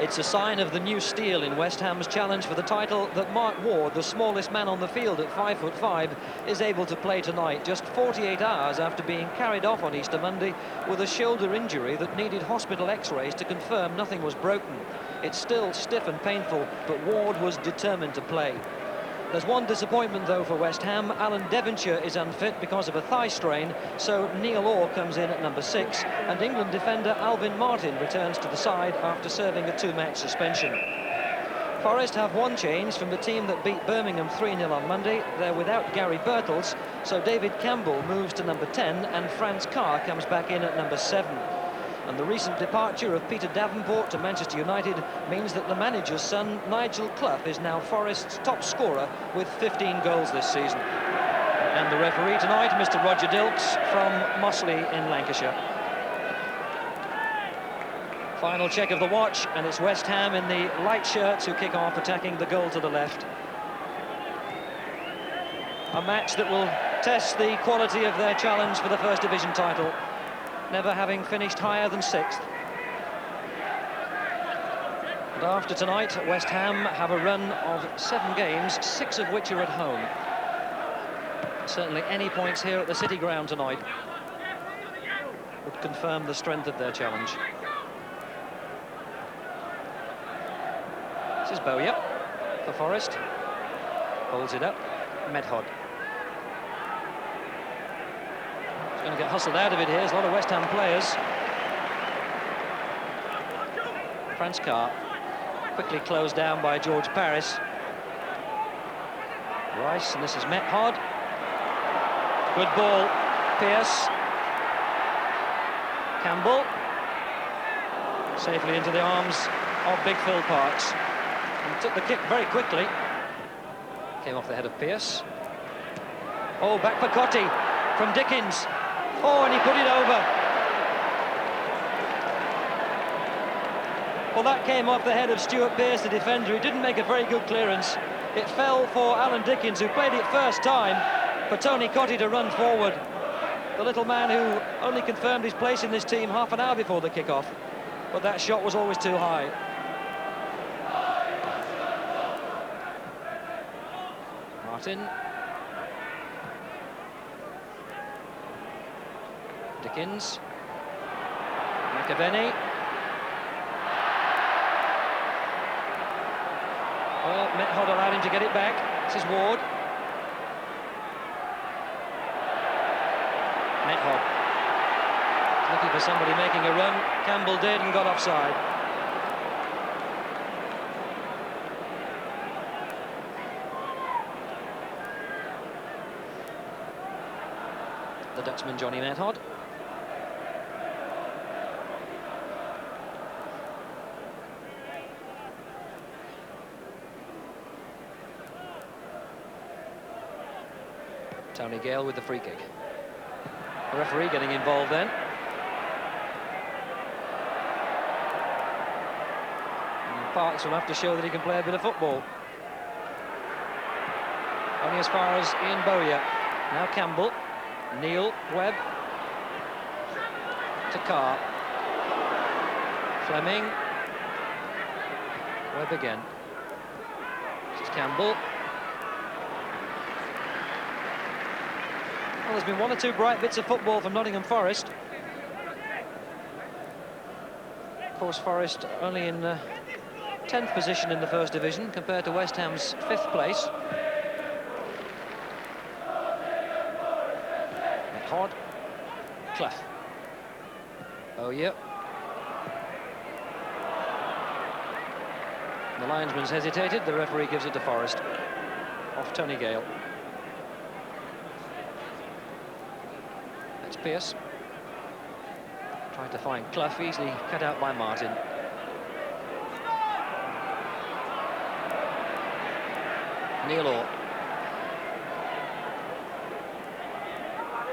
It's a sign of the new steel in West Ham's challenge for the title that Mark Ward, the smallest man on the field at 5'5", is able to play tonight, just 48 hours after being carried off on Easter Monday with a shoulder injury that needed hospital x-rays to confirm nothing was broken. It's still stiff and painful, but Ward was determined to play. There's one disappointment, though, for West Ham. Alan Devonshire is unfit because of a thigh strain, so Neil Orr comes in at number 6, and England defender Alvin Martin returns to the side after serving a 2-match suspension. Forest have one change from the team that beat Birmingham 3-0 on Monday. They're without Gary Birtles, so David Campbell moves to number 10, and Franz Carr comes back in at number 7. And the recent departure of Peter Davenport to Manchester United means that the manager's son, Nigel Clough, is now Forest's top scorer with 15 goals this season. And the referee tonight, Mr. Roger Dilks from Mossley in Lancashire. Final check of the watch, and it's West Ham in the light shirts who kick off, attacking the goal to the left. A match that will test the quality of their challenge for the First Division title, never having finished higher than 6th. And after tonight, West Ham have a run of 7 games, 6 of which are at home. Certainly any points here at the City Ground tonight would confirm the strength of their challenge. This is Bowyer for Forest. Holds it up. Medhod. Going to get hustled out of it here. There's a lot of West Ham players. Franz Carr quickly closed down by George Paris. Rice, and this is Medhod. Good ball. Pearce. Campbell. Safely into the arms of Big Phil Parks. And took the kick very quickly. Came off the head of Pearce. Oh, back for Cottee from Dickens. Oh, and he put it over. Well, that came off the head of Stuart Pearce, the defender. He didn't make a very good clearance. It fell for Alan Dickens, who played it first time, for Tony Cottee to run forward. The little man who only confirmed his place in this team half an hour before the kick-off. But that shot was always too high. Martin. Dickens. McAvenny. Well, Medhod allowed him to get it back. This is Ward. Medhod. Looking for somebody making a run. Campbell did and got offside. The Dutchman, Johnny Medhod. Tony Gale with the free kick. The referee getting involved then. And Parks will have to show that he can play a bit of football. Only as far as Ian Bowyer. Now Campbell. Neil, Webb. To Carr. Fleming. Webb again. This is Campbell. Well, there's been 1 or 2 bright bits of football from Nottingham Forest. Of course, Forest only in 10th position in the First Division compared to West Ham's 5th place. Medhod. Clough. Oh, yeah. The linesman's hesitated. The referee gives it to Forest. Off Tony Gale. Pearce tried to find Clough, easily cut out by Martin. Neil Orr.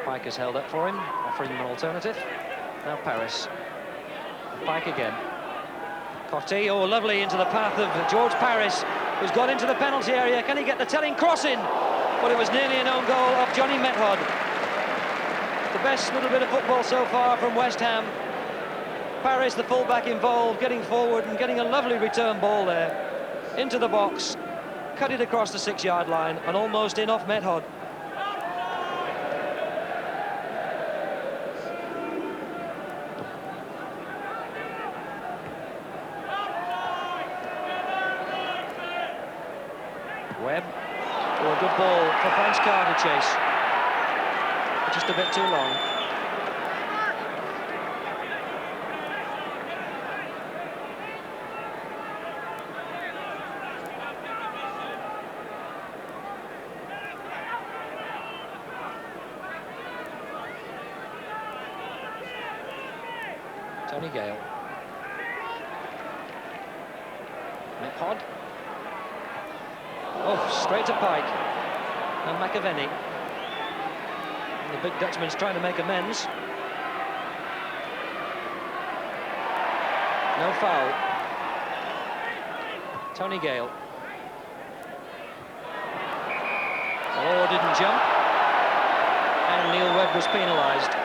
Pike has held up for him, offering him an alternative. Now Paris. Pike again. Cottee, oh, lovely into the path of George Paris, who's got into the penalty area. Can he get the telling cross in? But it was nearly an own goal of Johnny Medhod. The best little bit of football so far from West Ham. Paris, the fullback involved, getting forward and getting a lovely return ball there. Into the box, cut it across the 6-yard line and almost in off Method. Webb. Oh, a good ball for Franz Carr to chase. Just a bit too long. Tony Gale. Method. Oh, straight to Pike. And McAvenny. And the big Dutchman's trying to make amends. No foul. Tony Gale. Oh, didn't jump. And Neil Webb was penalised.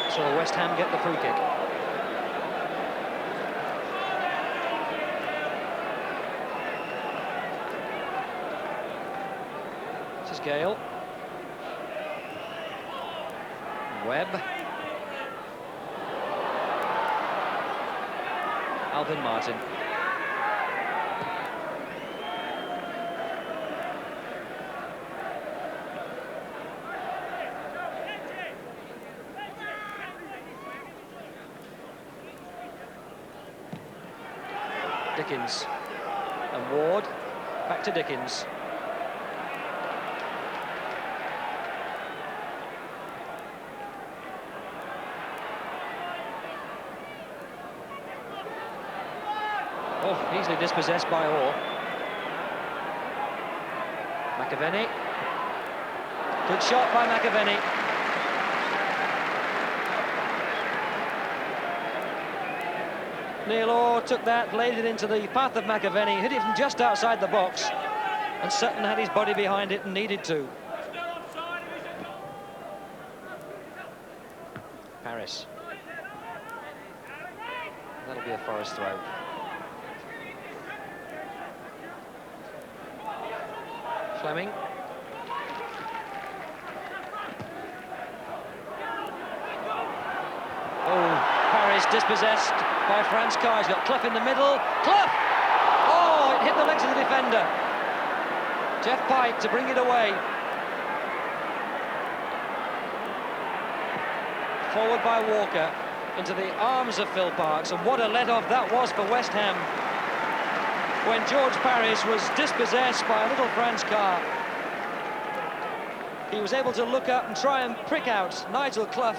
So West Ham get the free kick. This is Gale. Webb. Alvin Martin. Dickens and Ward, back to Dickens. Oh, easily dispossessed by Orr. McAvenny. Good shot by McAvenny. Neil Orr took that, laid it into the path of McAvenny, hit it from just outside the box, and Sutton had his body behind it and needed to. Paris. That'll be a Forest throw. Fleming. Oh, Paris dispossessed by Franz Carr. He's got Clough in the middle. Clough! Oh, it hit the legs of the defender. Jeff Pike to bring it away. Forward by Walker into the arms of Phil Parkes, and what a let-off that was for West Ham when George Paris was dispossessed by little Franz Carr. He was able to look up and try and prick out Nigel Clough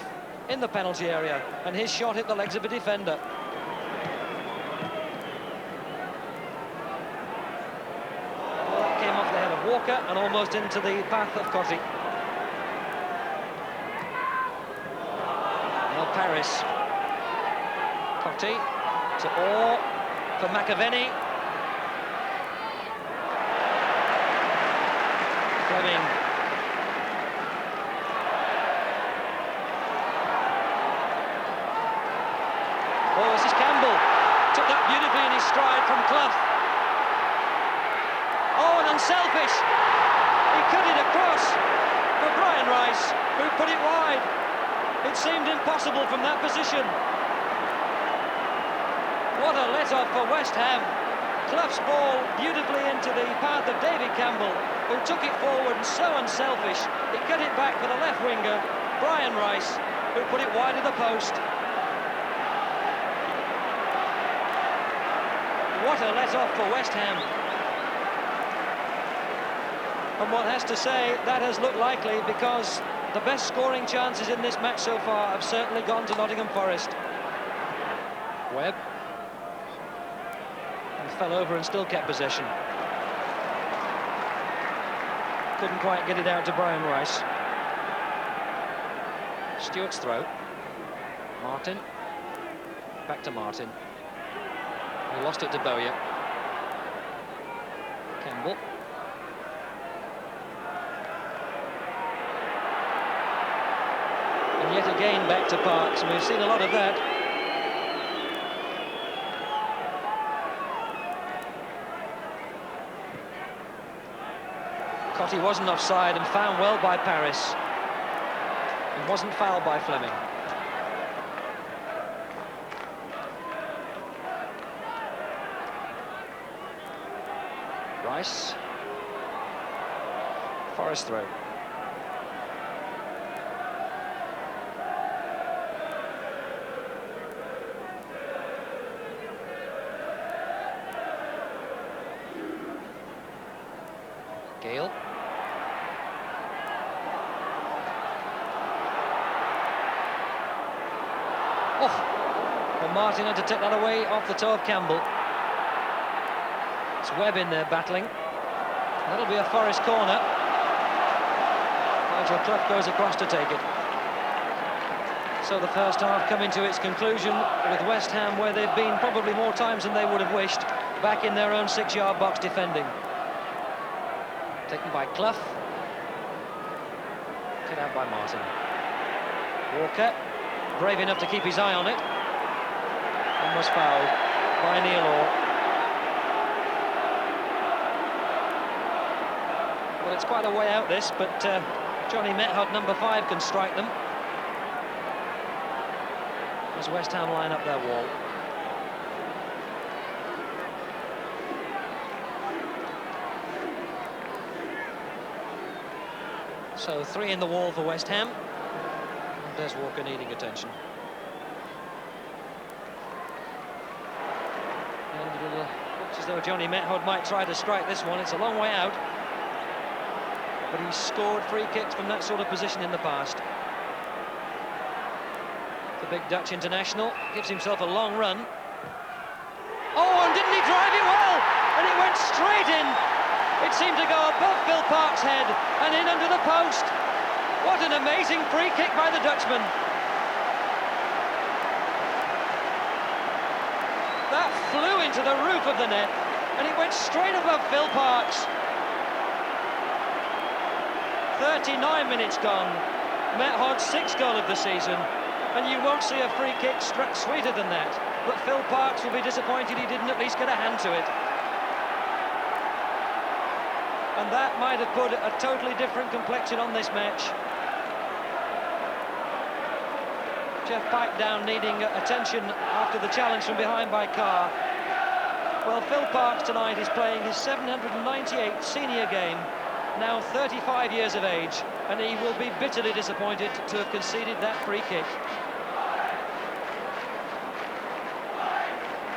in the penalty area, and his shot hit the legs of a defender. Well, that came off the head of Walker and almost into the path of Cottee. Now Paris. Cottee to Orr for McAvenny. Fleming. Oh, this is Campbell. Took that beautifully in his stride from Clough. Oh, and unselfish. He cut it across for Brian Rice, who put it wide. It seemed impossible from that position. What a let-off for West Ham. Clough's ball beautifully into the path of David Campbell, who took it forward and so unselfish. He cut it back for the left winger, Brian Rice, who put it wide of the post. What a let-off for West Ham. And one has to say that has looked likely, because the best scoring chances in this match so far have certainly gone to Nottingham Forest. Webb. And fell over and still kept possession. Couldn't quite get it out to Brian Rice. Stewart's throw. Martin. Back to Martin. He lost it to Bowyer. Campbell. And yet again back to Parkes, and we've seen a lot of that. Cottee wasn't offside and found well by Paris. And wasn't fouled by Fleming. Rice. Forrest throw. Gale. Oh! Well, Martin had to take that away off the toe of Campbell. It's Webb in there battling. That'll be a Forest corner. Nigel Clough goes across to take it. So the first half coming to its conclusion with West Ham, where they've been probably more times than they would have wished, back in their own 6-yard box defending. Taken by Clough. Cut out by Martin. Walker, brave enough to keep his eye on it. And was fouled by Neil Orr. Well, it's quite a way out this, but Johnny Method, number 5, can strike them. As West Ham line up their wall. So 3 in the wall for West Ham. And Des Walker needing attention. And it looks as though Johnny Method might try to strike this one. It's a long way out. But he's scored free kicks from that sort of position in the past. The big Dutch international gives himself a long run. Oh, and didn't he drive it well? And it went straight in. It seemed to go above Phil Park's head and in under the post. What an amazing free kick by the Dutchman. That flew into the roof of the net and it went straight above Phil Park's. 39 minutes gone. Method's 6th goal of the season, and you won't see a free kick struck sweeter than that. But Phil Parkes will be disappointed he didn't at least get a hand to it. And that might have put a totally different complexion on this match. Jeff Pike down needing attention after the challenge from behind by Carr. Well, Phil Parkes tonight is playing his 798th senior game, now 35 years of age, and he will be bitterly disappointed to have conceded that free kick.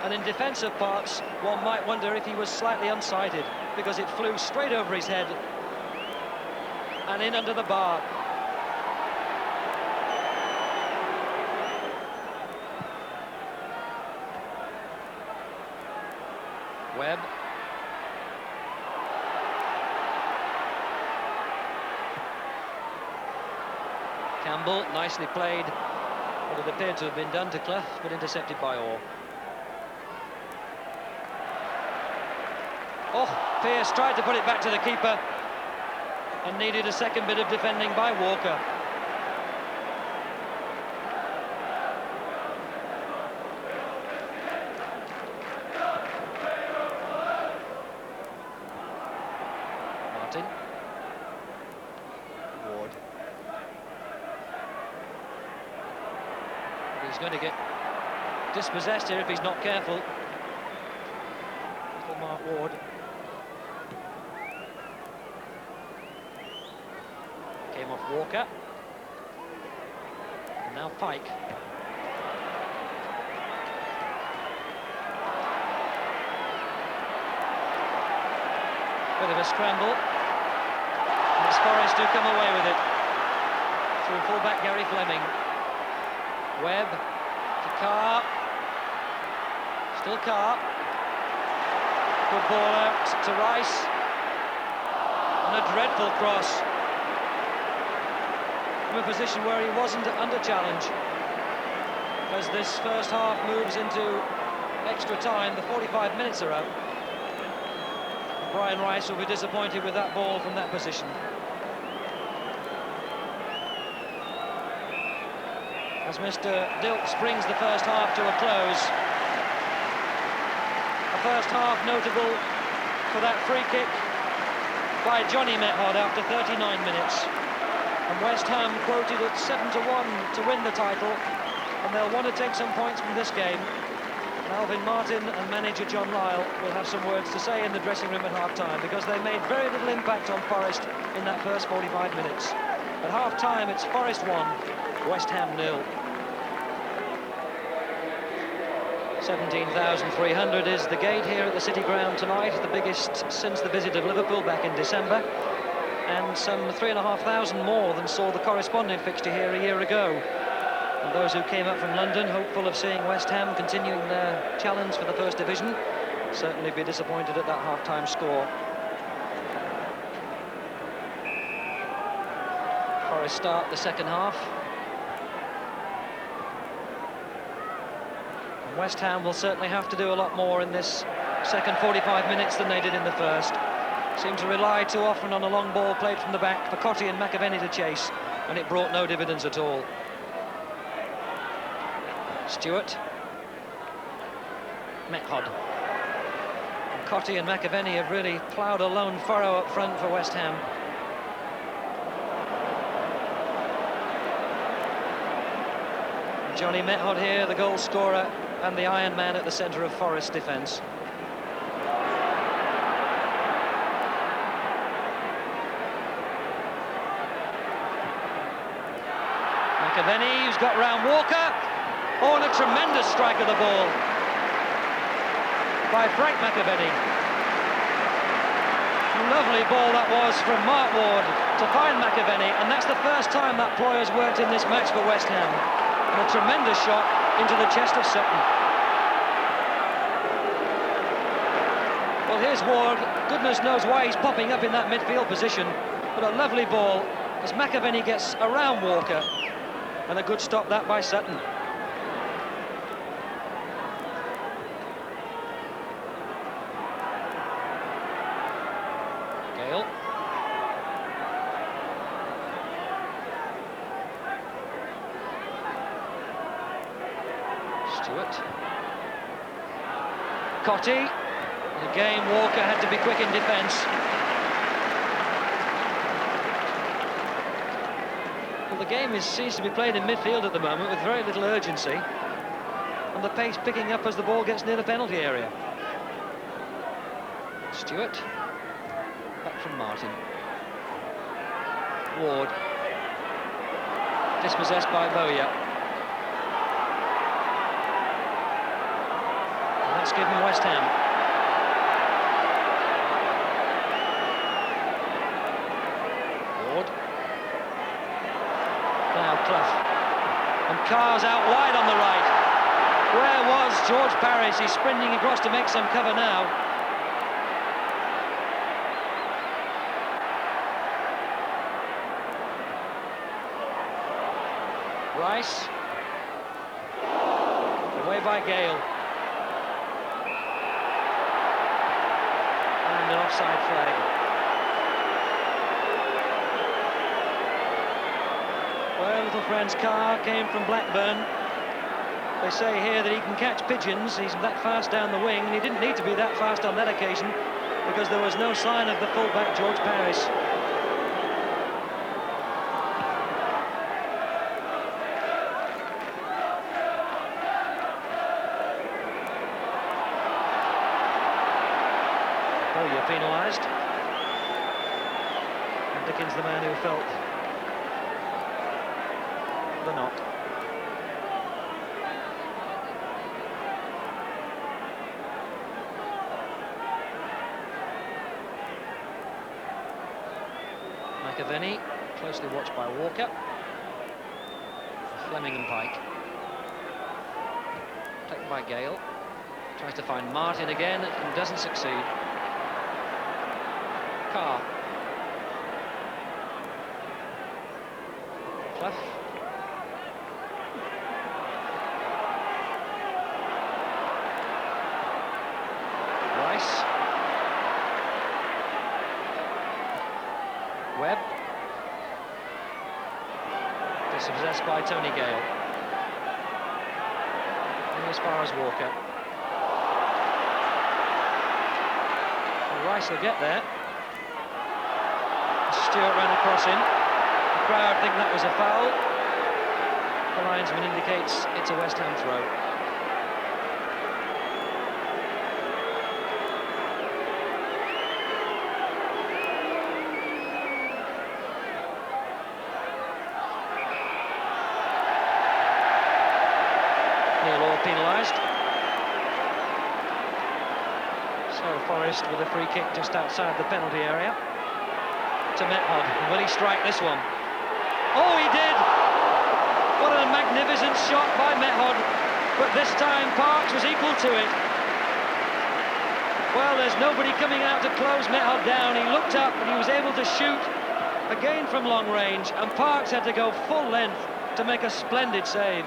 And in defence of Parkes, one might wonder if he was slightly unsighted, because it flew straight over his head and in under the bar. Webb. Campbell, nicely played. What it appeared to have been done to Clough, but intercepted by Orr. Oh, Pearce tried to put it back to the keeper and needed a second bit of defending by Walker. Martin. Ward. He's going to get dispossessed here if he's not careful. Little Mark Ward. Came off Walker. And now Pike. Bit of a scramble. And it's Forest who come away with it. Through full-back Gary Fleming. Webb to Carr. Still Carr. Good ball out to Rice. And a dreadful cross. From a position where he wasn't under challenge. As this first half moves into extra time, the 45 minutes are up. Brian Rice will be disappointed with that ball from that position. As Mr. Dilks brings the first half to a close. A first half notable for that free kick by Johnny Method after 39 minutes. And West Ham quoted at 7-1 to win the title, and they'll want to take some points from this game. And Alvin Martin and manager John Lyall will have some words to say in the dressing room at half-time, because they made very little impact on Forest in that first 45 minutes. At half-time, it's Forest 1, West Ham 0. 17,300 is the gate here at the City Ground tonight, the biggest since the visit of Liverpool back in December, and some 3,500 more than saw the corresponding fixture here a year ago. And those who came up from London, hopeful of seeing West Ham continuing their challenge for the First Division, certainly be disappointed at that half-time score. Forest start the second half. West Ham will certainly have to do a lot more in this second 45 minutes than they did in the first. Seem to rely too often on a long ball played from the back for Cottee and McAvenny to chase, and it brought no dividends at all. Stewart. Method. And Cottee and McAvenny have really ploughed a lone furrow up front for West Ham. Johnny Method here, the goal scorer, and the Iron Man at the centre of Forest defence. McAvenny, who's got round Walker. Oh, and a tremendous strike of the ball by Frank McAvenny. A lovely ball that was from Mark Ward to find McAvenny, and that's the first time that ploy has worked in this match for West Ham. And a tremendous shot into the chest of Sutton. Well, here's Ward. Goodness knows why he's popping up in that midfield position. But a lovely ball as McAvenny gets around Walker. And a good stop that by Sutton. Gale. Stewart. Cottee. And again, Walker had to be quick in defence. Well, the game seems to be played in midfield at the moment with very little urgency, and the pace picking up as the ball gets near the penalty area. Stewart. Back from Martin. Ward. Dispossessed by Bowyer. That's given West Ham. Ward. Now Clough. And Carr's out wide on the right. Where was George Parris? He's sprinting across to make some cover now. Rice. Away by Gale. An offside flag. Well, little friend's Carr came from Blackburn. They say here that he can catch pigeons. He's that fast down the wing, and he didn't need to be that fast on that occasion because there was no sign of the fullback George Parris. You're penalised. And Dickens the man who felt the knock. McAvenny, closely watched by Walker. Fleming and Pike. Taken by Gale. Tries to find Martin again and doesn't succeed. Carr. Clough. Rice. Webb. Dispossessed by Tony Gale. And as far as Walker. Well, Rice will get there. Stewart ran across him. The crowd think that was a foul. The linesman indicates it's a West Ham throw. Penalised. So Forest with a free kick just outside the penalty area to Method. Will he strike this one? Oh, he did! What a magnificent shot by Method, but this time Parks was equal to it. Well, there's nobody coming out to close Method down. He looked up and he was able to shoot again from long range, and Parks had to go full length to make a splendid save.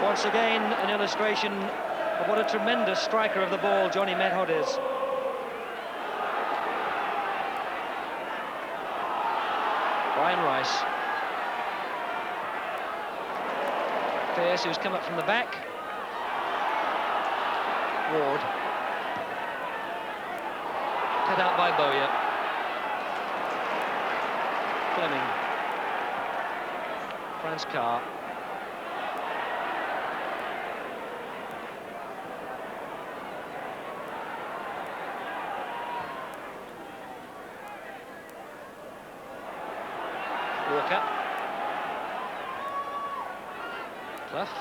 Once again, an illustration of what a tremendous striker of the ball Johnny Method is. Ryan Rice. Pearce, who's come up from the back. Ward. Cut out by Bowyer. Fleming. Franz Carr. Walker. Clough.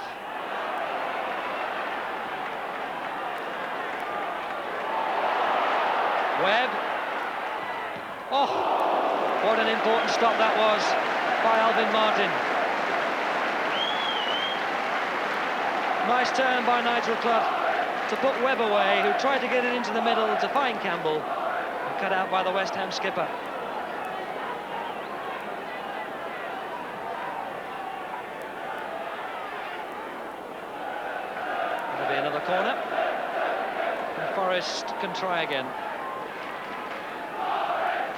Webb. Oh, what an important stop that was by Alvin Martin. Nice turn by Nigel Clough to put Webb away, who tried to get it into the middle to find Campbell, and cut out by the West Ham skipper. Corner, and Forest can try again.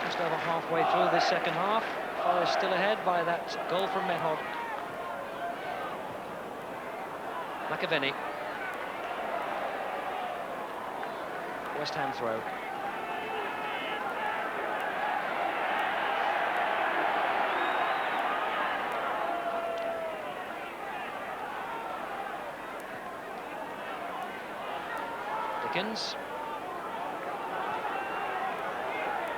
Just over halfway through this second half, Forest still ahead by that goal from Method. McAvenny. West Ham throw. Dickens.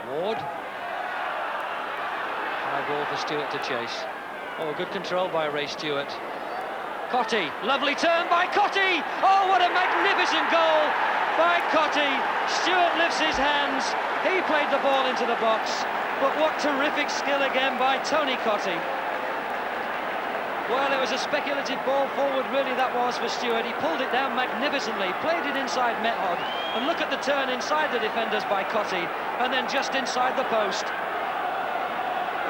Ward. High ball for Stewart to chase. Oh, good control by Ray Stewart. Cotty, lovely turn by Cotty! Oh, what a magnificent goal by Cotty! Stewart lifts his hands, he played the ball into the box, but what terrific skill again by Tony Cotty. Well, it was a speculative ball forward, really, that was for Stewart. He pulled it down magnificently, played it inside Method, and look at the turn inside the defenders by Cotty, and then just inside the post.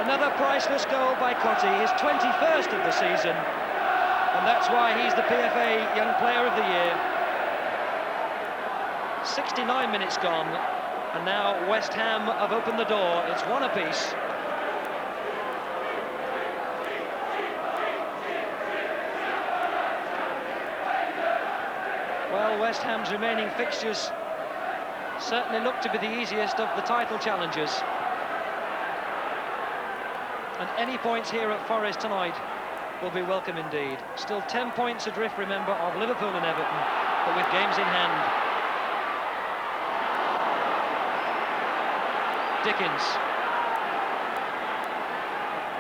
Another priceless goal by Cotty, his 21st of the season, and that's why he's the PFA Young Player of the Year. 69 minutes gone, and now West Ham have opened the door. It's one apiece. Well, West Ham's remaining fixtures certainly look to be the easiest of the title challenges. And any points here at Forest tonight will be welcome indeed. Still 10 points adrift, remember, of Liverpool and Everton, but with games in hand. Dickens.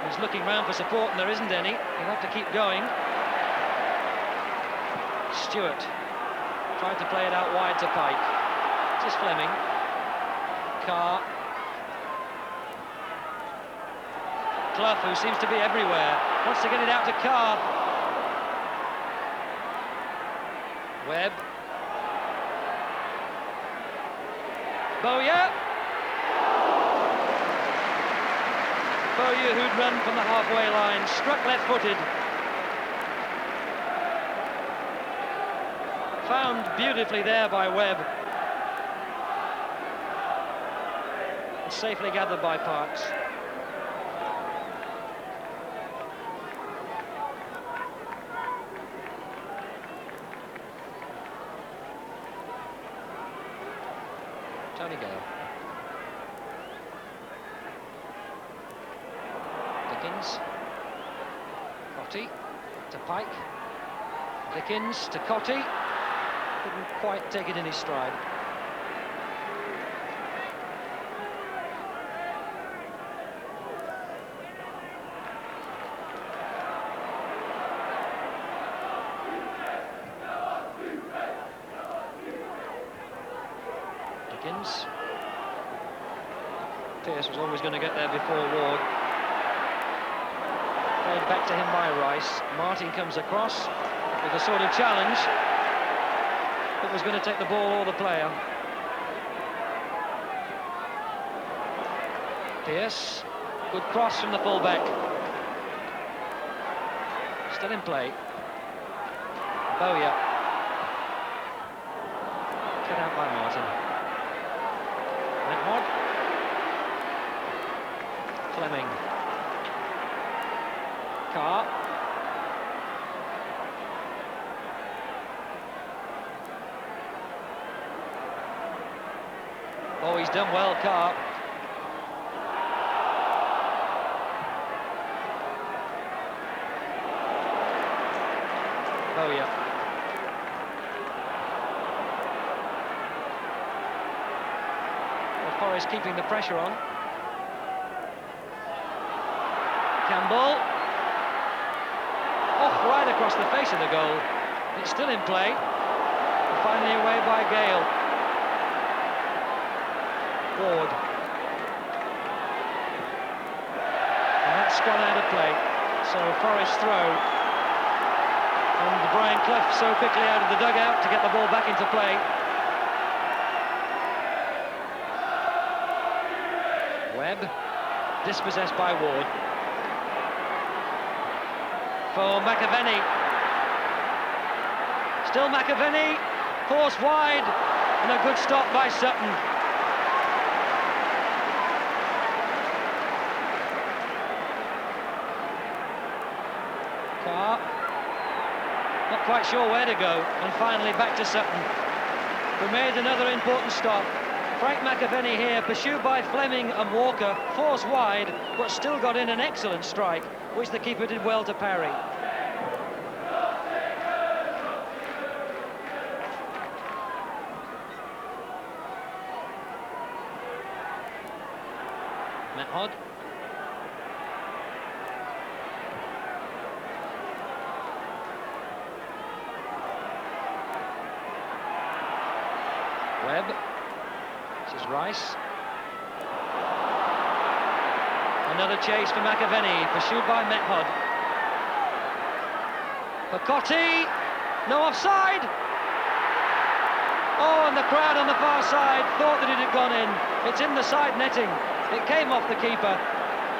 He's looking round for support and there isn't any. He'll have to keep going. Stewart tried to play it out wide to Pike. This is Fleming. Carr. Clough, who seems to be everywhere, wants to get it out to Carr. Webb. Bowyer. Bowyer, who'd run from the halfway line, struck left-footed. Found beautifully there by Webb. And safely gathered by Parks. Tony Gale. Dickens. Cotty to Pike. Dickens to Cotty. Couldn't quite take it in his stride. Dickens. Pearce was always going to get there before Ward. Played back to him by Rice. Martin comes across with a sort of challenge that was going to take the ball or the player. Pearce, good cross from the full-back. Still in play. Bowyer. Cut out by Martin. Menhod. Fleming. Carr. Oh, he's done well, Carr. Bowyer. Well, Forest keeping the pressure on. Campbell. Oh, right across the face of the goal. It's still in play. Finally away by Gale. Ward. And that's gone out of play. So Forest throw. And Brian Clough so quickly out of the dugout to get the ball back into play. Webb. Dispossessed by Ward. For McAvenny. Still McAvenny. Forced wide. And a good stop by Sutton. Carr. Not quite sure where to go. And finally back to Sutton, who made another important stop. Frank McAvenny here, pursued by Fleming and Walker, forced wide, but still got in an excellent strike, which the keeper did well to parry. Menhod. Webb. This is Rice. Another chase for McAvenny, pursued by Menhod. For Cotty. No offside. Oh, and the crowd on the far side thought that it had gone in. It's in the side netting. It came off the keeper.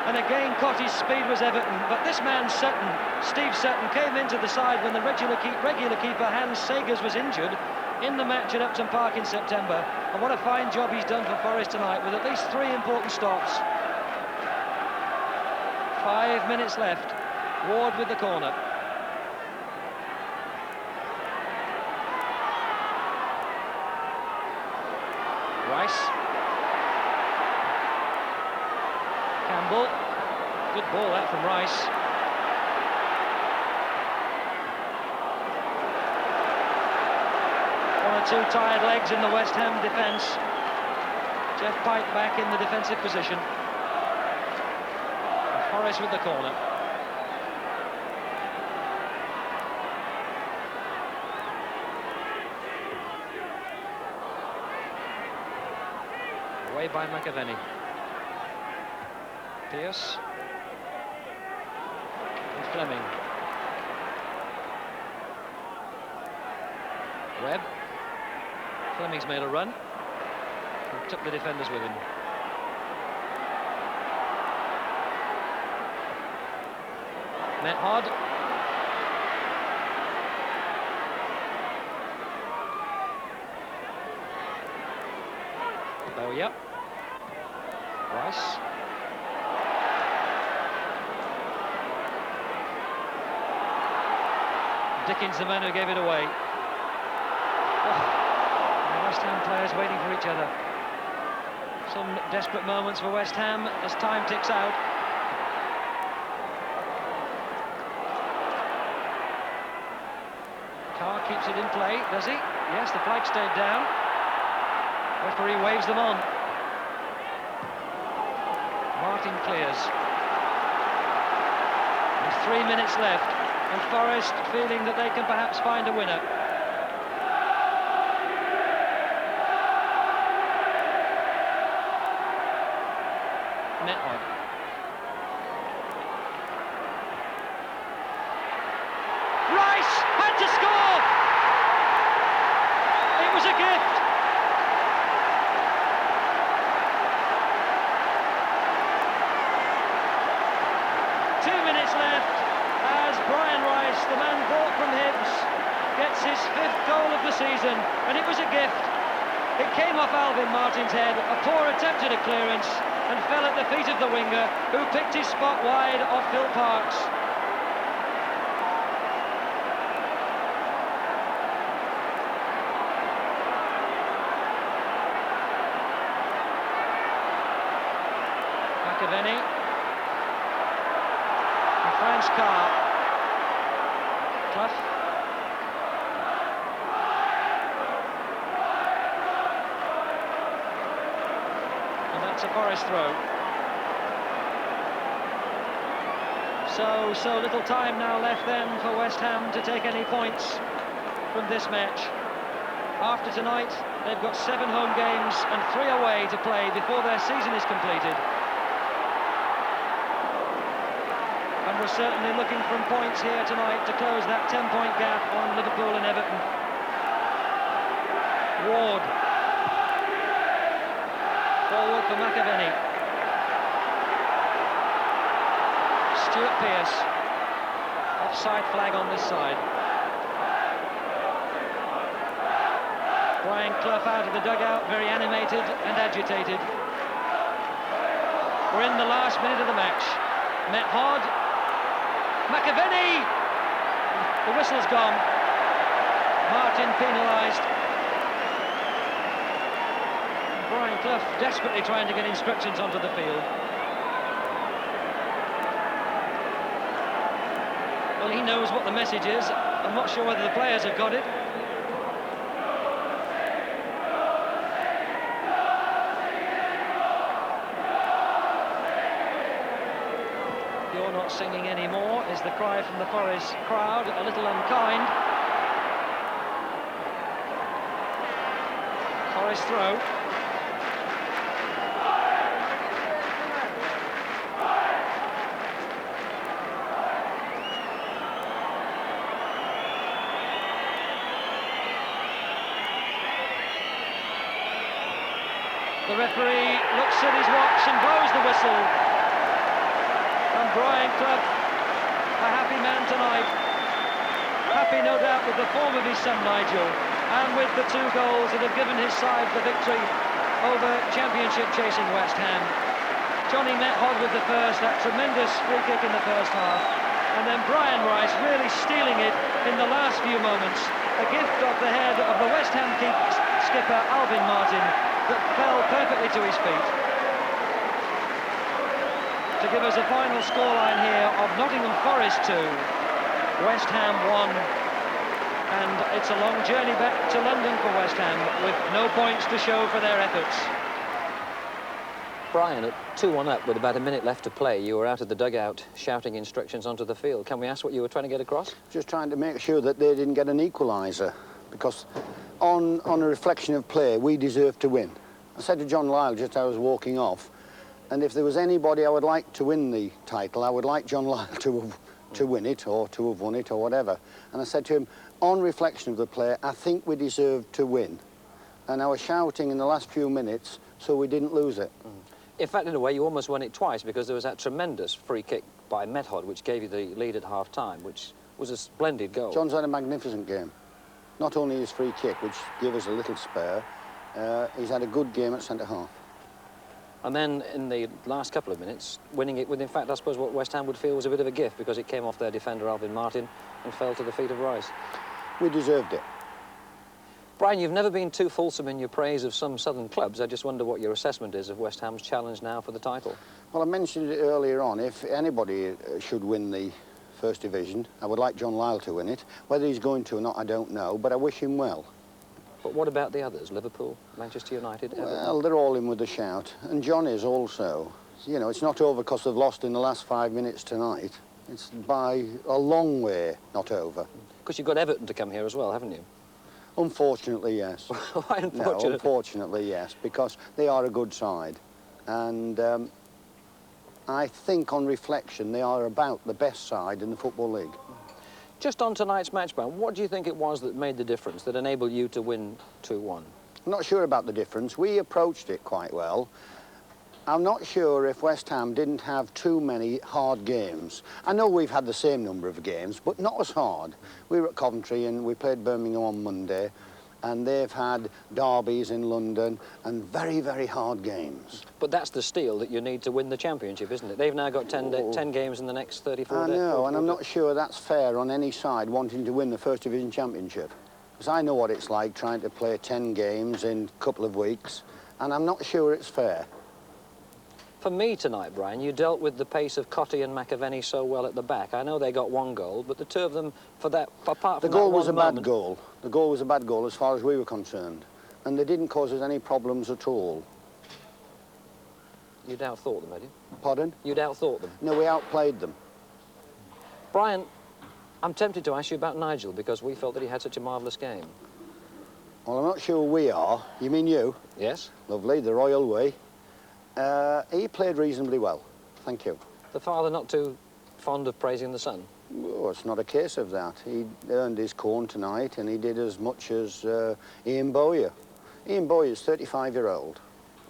And again, Cotty's speed was Everton. But this man, Sutton, Steve Sutton, came into the side when the regular keeper, Hans Sagers, was injured in the match at Upton Park in September. And what a fine job he's done for Forest tonight, with at least 3 important stops. 5 minutes left. Ward with the corner. Rice. Campbell. Good ball that from Rice. One or two tired legs in the West Ham defence. Jeff Pike back in the defensive position. And Forest with the corner. Away by McAvenny. Pearce. And Fleming. Webb. Fleming's made a run. And took the defenders with him. Menhod. Bowyer. Rice. Dickens, the man who gave it away. Oh, the West Ham players waiting for each other. Some desperate moments for West Ham as time ticks out. it in play, does he? Yes, the flag stayed down. Referee waves them on. Martin clears. And 3 minutes left, and Forest feeling that they can perhaps find a winner. Method. Rice had to score! It was a gift! Left as Brian Rice, the man bought from Hibs, gets his 5th goal of the season, and it was a gift. It came off Alvin Martin's head, a poor attempt at a clearance, and fell at the feet of the winger, who picked his spot wide off Phil Parks. McAvenny. French car. Clough. And that's a Forest throw. So little time now left then for West Ham to take any points from this match. After tonight, they've got 7 home games and 3 away to play before their season is completed. And we're certainly looking for points here tonight to close that 10-point gap on Liverpool and Everton. Ward. Forward for McAvenny. Stuart Pearce. Offside flag on this side. Brian Clough out of the dugout, very animated and agitated. We're in the last minute of the match. Method. McAvenny! The whistle's gone. Martin penalised. Brian Clough desperately trying to get instructions onto the field. Well, he knows what the message is. I'm not sure whether the players have got it. You're not singing anymore, is the cry from the Forest crowd, a little unkind. Forest throw. The referee looks at his watch and blows the whistle. And Brian Clough, a happy man tonight. Happy, no doubt, with the form of his son Nigel, and with the 2 goals that have given his side the victory over championship-chasing West Ham. Johnny Method with the first, that tremendous free kick in the first half. And then Brian Rice really stealing it in the last few moments. A gift off the head of the West Ham skipper Alvin Martin that fell perfectly to his feet. To give us a final scoreline here of Nottingham Forest 2, West Ham 1, and it's a long journey back to London for West Ham with no points to show for their efforts. Brian, at 2-1 up with about a minute left to play, you were out of the dugout shouting instructions onto the field. Can we ask what you were trying to get across? Just trying to make sure that they didn't get an equaliser, because on a reflection of play, we deserve to win. I said to John Lyle just as I was walking off, and if there was anybody I would like to win the title, I would like John Lyle to win it, or to have won it, or whatever. And I said to him, on reflection of the play, I think we deserve to win. And I was shouting in the last few minutes, so we didn't lose it. In fact, in a way, you almost won it twice, because there was that tremendous free kick by Method, which gave you the lead at half-time, which was a splendid goal. John's had a magnificent game. Not only his free kick, which gave us a little spare, he's had a good game at centre-half. And then, in the last couple of minutes, winning it with, in fact, I suppose what West Ham would feel was a bit of a gift, because it came off their defender, Alvin Martin, and fell to the feet of Rice. We deserved it. Brian, you've never been too fulsome in your praise of some southern clubs. I just wonder what your assessment is of West Ham's challenge now for the title. Well, I mentioned it earlier on. If anybody should win the First Division. I would like John Lyle to win it. Whether he's going to or not, I don't know, but I wish him well. But what about the others? Liverpool, Manchester United, Everton? Well, they're all in with a shout, and John is also. You know, it's not over because they've lost in the last 5 minutes tonight. It's by a long way not over. Because you've got Everton to come here as well, haven't you? Unfortunately, yes. Why unfortunately? No, unfortunately, yes, because they are a good side. And I think, on reflection, they are about the best side in the Football League. Just on tonight's match, Brian, what do you think it was that made the difference, that enabled you to win 2-1? I'm not sure about the difference. We approached it quite well. I'm not sure if West Ham didn't have too many hard games. I know we've had the same number of games, but not as hard. We were at Coventry and we played Birmingham on Monday, and they've had derbies in London and very, very hard games. But that's the steel that you need to win the championship, isn't it? They've now got 10 games in the next 34 days. I know, and I'm not sure that's fair on any side wanting to win the First Division Championship. Because I know what it's like trying to play 10 games in a couple of weeks, and I'm not sure it's fair. For me tonight, Brian, you dealt with the pace of Cottee and McAvenny so well at the back. I know they got 1 goal, but the two of them, apart from the goal that was a one bad moment, goal. The goal was a bad goal as far as we were concerned, and they didn't cause us any problems at all. You'd outthought them, had you? Pardon? You'd outthought them. No, we outplayed them. Brian, I'm tempted to ask you about Nigel because we felt that he had such a marvellous game. Well, I'm not sure we are. You mean you? Yes? Lovely, the royal way. He played reasonably well, thank you. The father not too fond of praising the son? Oh, it's not a case of that. He earned his corn tonight, and he did as much as Ian Bowyer. Ian Bowyer is 35-year-old,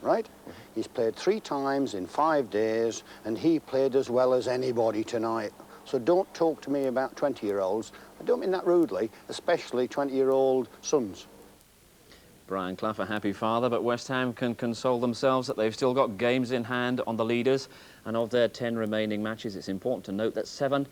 right? He's played 3 times in 5 days, and he played as well as anybody tonight. So don't talk to me about 20-year-olds. I don't mean that rudely, especially 20-year-old sons. Brian Clough, a happy father, but West Ham can console themselves that they've still got games in hand on the leaders, and of their 10 remaining matches, it's important to note that 7